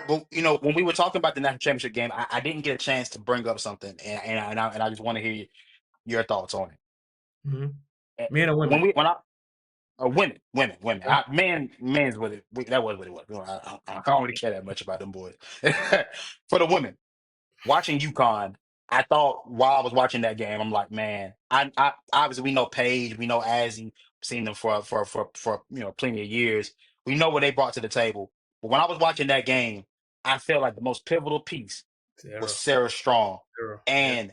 but when we were talking about the national championship game, I didn't get a chance to bring up something, and I just want to hear your thoughts on it. Hmm. Eh, Men or When women? we when I women, Okay. men's what that was what it was. I don't really care that much about them boys. For the women, watching UConn, I thought while I was watching that game, I'm like, man, I obviously we know Paige, we know Azzy, seen them for plenty of years. We know what they brought to the table. But when I was watching that game, I felt like the most pivotal piece was Sarah. Sarah Strong, Sarah. Yeah.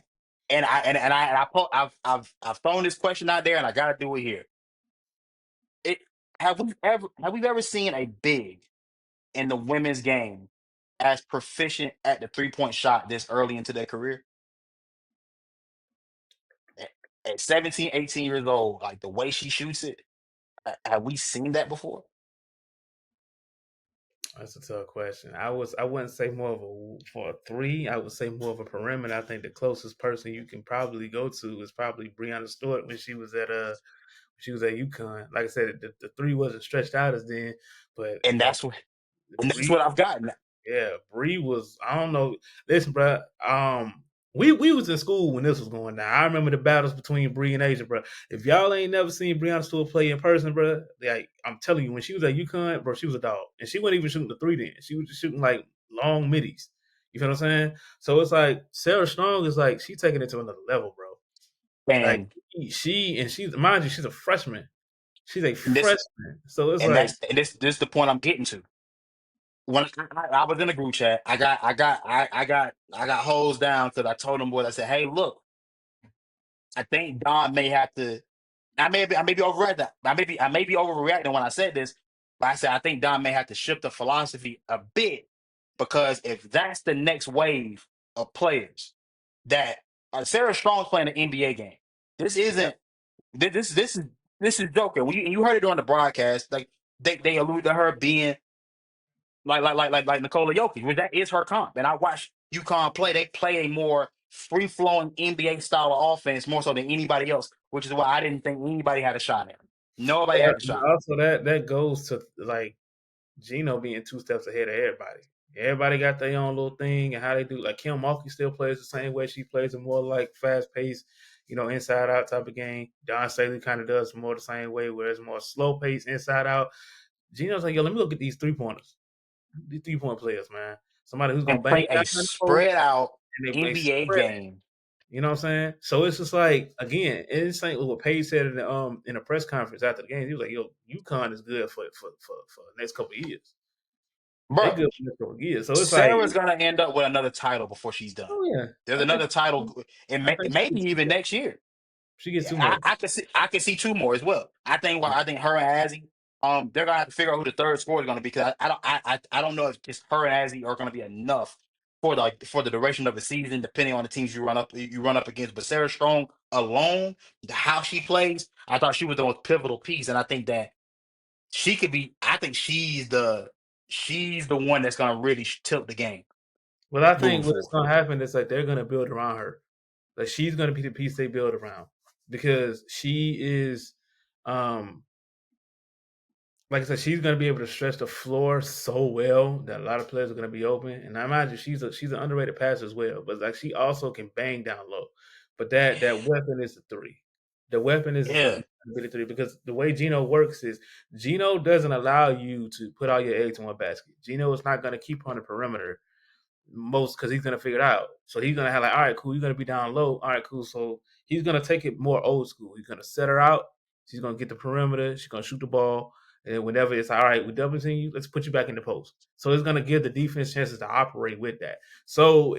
and I've thrown this question out there, and I got to do it here. It have we ever seen a big in the women's game as proficient at the 3-point shot this early into their career? At, at 17, 18 years old, like the way she shoots it, have we seen that before? That's a tough question. I wouldn't say more of a for a three. I would say more of a perimeter. I think the closest person you can probably go to is probably Breonna Stewart when she was at UConn. Like I said, the three wasn't stretched out as then, but And that's Bree what I've gotten. yeah, Bree was. I don't know. Listen, bro. We was in school when this was going down. I remember the battles between Bree and Asia, bro. If y'all ain't never seen Breonna Stewart play in person, bro, like I'm telling you, when she was at UConn, bro, she was a dog, and she wasn't even shooting the three. Then she was just shooting like long middies. You feel what I'm saying? So it's like Sarah Strong is like she taking it to another level, bro. Like And she's mind you, she's a freshman. She's a and this freshman. So it's and like that's and this is the point I'm getting to. When I was in a group chat, I got hosed down because I told them boys, I said, hey, look, I think Don may have to. I may be overreacting. I may be overreacting when I said this, but I said I think Don may have to shift the philosophy a bit because if that's the next wave of players that Sarah Strong's playing an NBA game, this yeah, isn't this is joking. You heard it on the broadcast, like they allude to her being like Nikola Jokic, which that is her comp. And I watched UConn play. They play a more free flowing NBA style of offense more so than anybody else, which is why I didn't think anybody had a shot at him. Nobody had a but shot. also that goes to like Gino being two steps ahead of everybody. Everybody got their own little thing and how they do. Like Kim Mulkey still plays the same way. She plays a more like fast paced, inside out type of game. Don Staley kind of does more the same way, where it's more slow pace inside out. Gino's like, yo, let me look at these 3 pointers, these 3 point players, man. Somebody who's gonna And bang play a down the post spread out and they NBA spread. game. You know what I'm saying? So it's just like again, it's like what Page said in a press conference after the game. He was like, "Yo, UConn is good for the next couple of years. They Bro, good for the next couple of years." So it's like, Sarah's gonna end up with another title before she's done. oh yeah, There's I think another title, and I think she maybe gets two even more. next year. She gets Yeah, two more. I can see two more as well. I think her and Azzy, they're gonna have to figure out who the third scorer is gonna be because I don't know if just her and Azzy are gonna be enough for the duration of the season, depending on the teams you run up against. But Sarah Strong alone, how she plays, I thought she was the most pivotal piece, and I think that she could be. I think she's the one that's gonna really tilt the game Well, I moving think what's forward. gonna happen is like they're gonna build around her. Like she's gonna be the piece they build around because she is, um, like I said, she's gonna be able to stretch the floor so well that a lot of players are gonna be open. And I imagine she's an underrated passer as well, but like she also can bang down low. But that weapon is the three. The weapon is Yeah, the three because the way Gino works is Gino doesn't allow you to put all your eggs in one basket. Gino is not gonna keep on the perimeter most because he's gonna figure it out. So he's gonna have like, all right, cool, you're gonna be down low. All right, cool. So he's gonna take it more old school. He's gonna set her out. She's gonna get the perimeter. She's gonna shoot the ball. And then whenever it's all right, we double team you, let's put you back in the post. So it's gonna give the defense chances to operate with that. So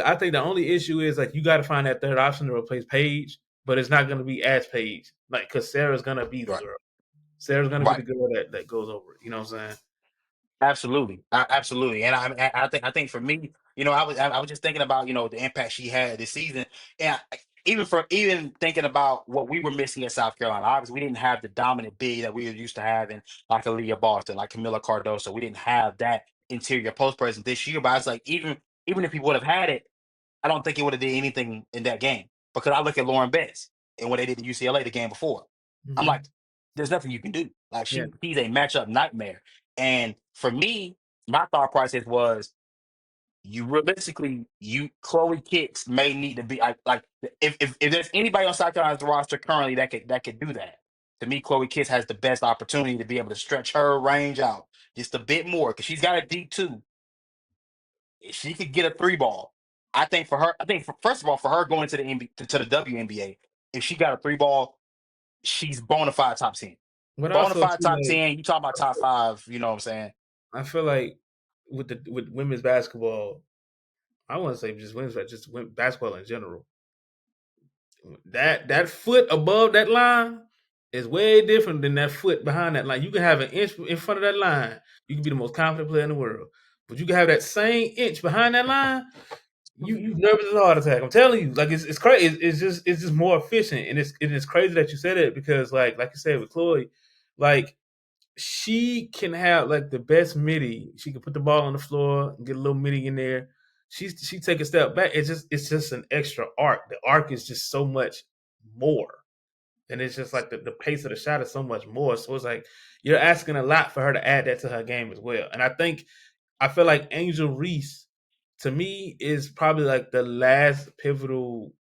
I think the only issue is like you gotta find that third option to replace Paige, but it's not gonna be as Paige. Like because Sarah's gonna be the right, girl. Sarah's gonna be right. the girl that goes over it. You know what I'm saying? Absolutely, absolutely, and I think for me, I was just thinking about the impact she had this season, and even thinking about what we were missing in South Carolina. Obviously, we didn't have the dominant big that we were used to having, like Aaliyah Boston, like Camilla Cardoso. We didn't have that interior post presence this year. But it's like even if we would have had it, I don't think it would have did anything in that game because I look at Lauren Betts and what they did to UCLA the game before. I'm like, Mm-hmm. there's nothing you can do. Like Yeah. she's a matchup nightmare. And for me, my thought process was you realistically, you Chloe Kicks may need to be like if there's anybody on South Carolina's roster currently that could do that. To me, Chloe Kicks has the best opportunity to be able to stretch her range out just a bit more because she's got a D2. If she could get a three ball, I think for her, I think first of all for her going to the to the WNBA, if she got a three ball, she's bona fide top 10. But Bona also fide too, top like 10. You talk about top five. You know what I'm saying? I feel like with women's basketball, I want to say just basketball in general. That foot above that line is way different than that foot behind that line. You can have an inch in front of that line. You can be the most confident player in the world. But you can have that same inch behind that line, you nervous as a heart attack. I'm telling you, like it's crazy. It's just more efficient, and it's crazy that you said it because like you said with Chloe, like she can have like the best midi. She can put the ball on the floor and get a little midi in there. She take a step back. It's just an extra arc. The arc is just so much more. And it's just like the pace of the shot is so much more. So it's like you're asking a lot for her to add that to her game as well. And I feel like Angel Reese to me is probably like the last pivotal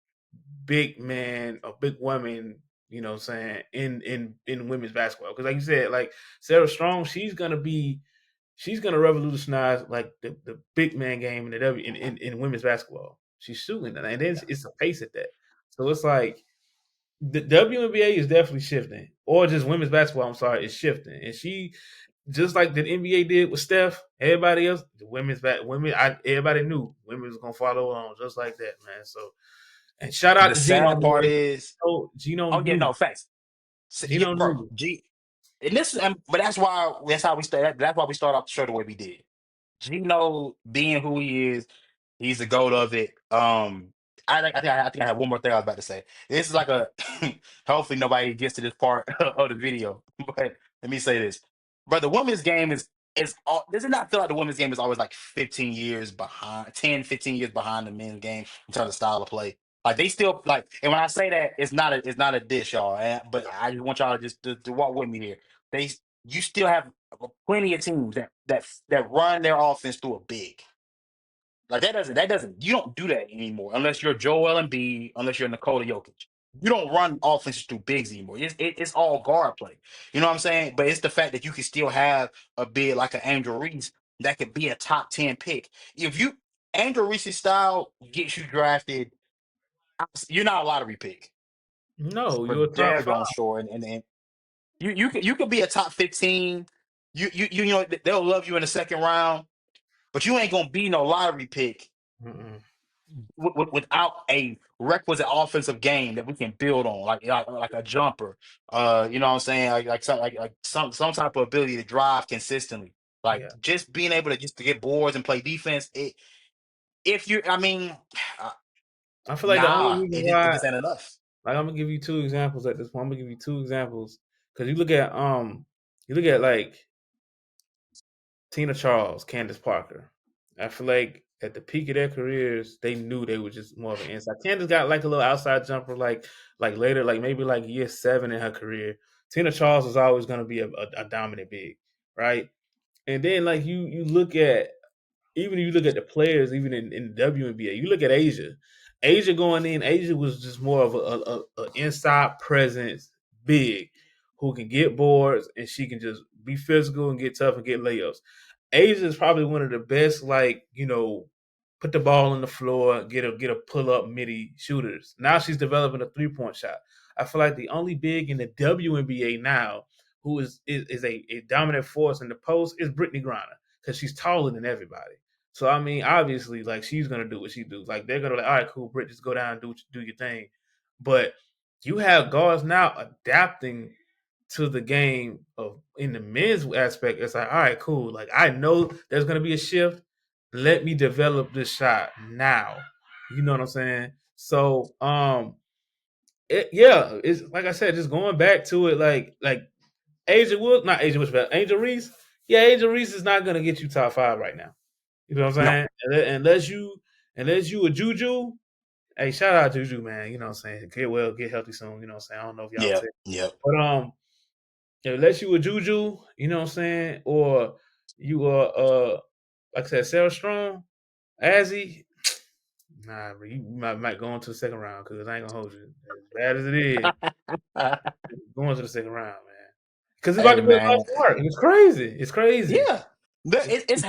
big man or big woman, you know what I'm saying, in women's basketball. Because like you said, like Sarah Strong, she's gonna revolutionize like the big man game in the in women's basketball. She's shooting it, and then it's a pace at that. So it's like the WNBA is definitely shifting, or just women's basketball. I'm sorry, is shifting, and she just like the NBA did with Steph. Everybody else, the everybody knew women was gonna follow on just like that, man. So, and shout out The to Gino, sad part man. is, Gino oh yeah, knew. no facts. Yeah, Gino bro. knew. And this, but that's how we start. That's why we start off the show the way we did. Gino being who he is, he's the goat of it. I think I have one more thing I was about to say. This is like a hopefully nobody gets to this part of the video. But let me say this. But the women's game is all does it not feel like the women's game is always like 15 years behind, 10, 15 years behind the men's game in terms of style of play? Like they still like, and when I say that, it's not a dish, y'all. But I just want y'all to just to walk with me here. They you still have plenty of teams that run their offense through a big. Like that doesn't you don't do that anymore unless you're Joel Embiid, unless you're Nikola Jokic. You don't run offenses through bigs anymore. It's all guard play. You know what I'm saying? But it's the fact that you can still have a big like an Angel Reese that could be a top 10 pick. If you Angel Reese's style gets you drafted, you're not a lottery pick No, for you're a top five. daggone sure. And you could be a top 15. They'll love you in the second round, but you ain't gonna be no lottery pick Mm-mm. without a requisite offensive game that we can build on, like a jumper. You know what I'm saying? Like some type of ability to drive consistently. Like Yeah, just being able to just to get boards and play defense. If you, I mean, uh, I feel like the only nah, reason it why, just ain't enough. like, I'm gonna give you two examples at this point. I'm gonna give you two examples because you look at like Tina Charles, Candace Parker. I feel like at the peak of their careers, they knew they were just more of an inside. Candace got like a little outside jumper, like later, like maybe like year 7 in her career. Tina Charles was always going to be a dominant big, right? And then like you look at even if you look at the players, even in the WNBA, you look at Asia. Asia going in, Asia was just more of a inside presence, big, who can get boards and she can just be physical and get tough and get layups. Asia is probably one of the best, like put the ball on the floor, get a pull up midi shooters. Now she's developing a 3-point shot. I feel like the only big in the WNBA now who is a dominant force in the post is Brittany Griner because she's taller than everybody. So I mean, obviously, like she's gonna do what she do. Like they're gonna like, all right, cool, Britt, just go down and do your thing. But you have guards now adapting to the game of in the men's aspect. It's like, all right, cool. Like I know there's gonna be a shift. Let me develop this shot now. You know what I'm saying? So yeah, it's like I said, just going back to it, like Angel Reese. Yeah, Angel Reese is not gonna get you top 5 right now. You know what I'm No, saying? Unless you a Juju, hey, shout out Juju, man. You know what I'm saying? Get well, get healthy soon. You know what I'm saying? I don't know if y'all yeah, take, yeah, but unless you a Juju, you know what I'm saying, or you are like I said, Sarah Strong, Azzy, nah, bro, you might go into the second round because I ain't gonna hold you. As bad as it is, going to the second round, man. Because it's about Hey to be a man, lost art. It's crazy. It's crazy. yeah, but It's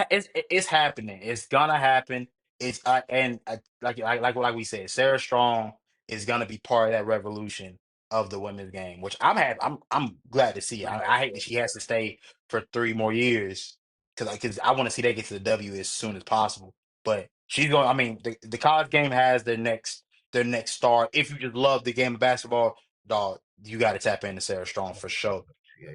it's happening. It's gonna happen. It's and like we said, Sarah Strong is gonna be part of that revolution of the women's game, which I'm happy. I'm glad to see. I hate that she has to stay for 3 more years because I want to see they get to the W as soon as possible. But she's going. I mean, the college game has their next star. If you just love the game of basketball, dog, you got to tap into Sarah Strong for sure.